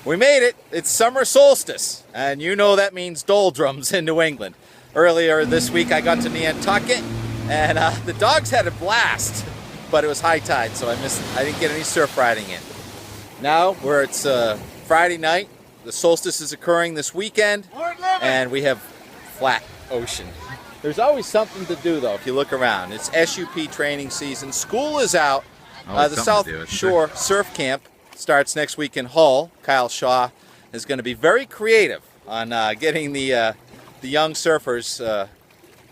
We made it. It's summer solstice, and you know that means doldrums in New England. Earlier this week I got to Nantucket, and the dogs had a blast, but it was high tide, so I didn't get any surf riding in. Now it's Friday night. The solstice is occurring this weekend, and we have flat ocean. There's always something to do, though, if you look around. It's SUP training season. School is out. The South Shore Surf Camp starts next week in Hull. Kyle Shaw is going to be very creative on getting the young surfers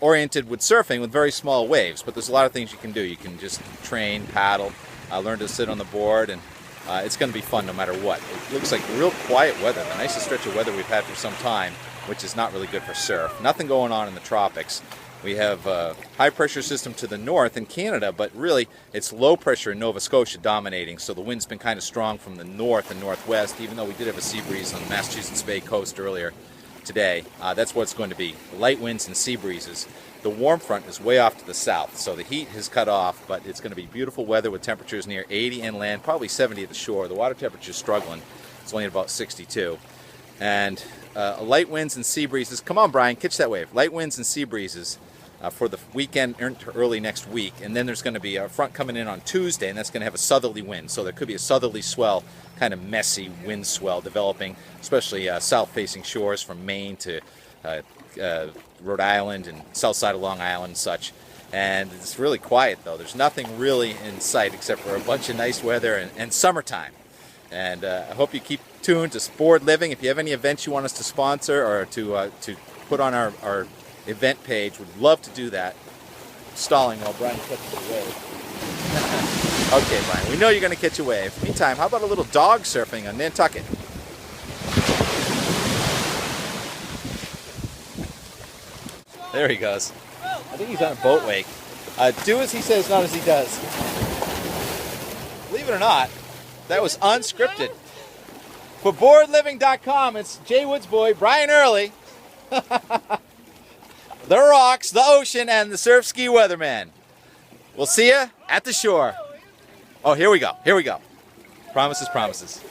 oriented with surfing with very small waves. But there's a lot of things you can do. You can just train, paddle, learn to sit on the board, and it's going to be fun no matter what. It looks like real quiet weather, the nicest stretch of weather we've had for some time, which is not really good for surf. Nothing going on in the tropics. We have a high pressure system to the north in Canada, but really it's low pressure in Nova Scotia dominating, so the wind's been kind of strong from the north and northwest, even though we did have a sea breeze on the Massachusetts Bay coast earlier today. That's what it's going to be, light winds and sea breezes. The warm front is way off to the south, so the heat has cut off, but it's going to be beautiful weather with temperatures near 80 inland, probably 70 at the shore. The water temperature is struggling. It's only about 62. And light winds and sea breezes. Come on, Brian, catch that wave. Light winds and sea breezes for the weekend into early next week. And then there's going to be a front coming in on Tuesday, and that's going to have a southerly wind. So there could be a southerly swell, kind of messy wind swell developing, especially south-facing shores from Maine to Rhode Island and south side of Long Island and such. And it's really quiet, though. There's nothing really in sight except for a bunch of nice weather and summertime. And I hope you keep tuned to Sport Living. If you have any events you want us to sponsor or to put on our event page, we'd love to do that. Stalling while Brian catches a wave. Okay, Brian, we know you're going to catch a wave. Meantime, how about a little dog surfing on Nantucket? There he goes. I think he's on a boat wake. Do as he says, not as he does. Believe it or not, that was unscripted. For boardliving.com, it's Jay Woods' boy, Brian Early, the rocks, the ocean, and the surf ski weatherman. We'll see you at the shore. Oh, here we go. Here we go. Promises, promises.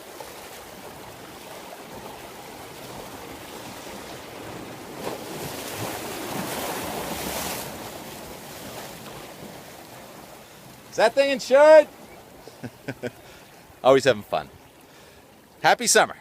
Is that thing insured? Always having fun. Happy summer.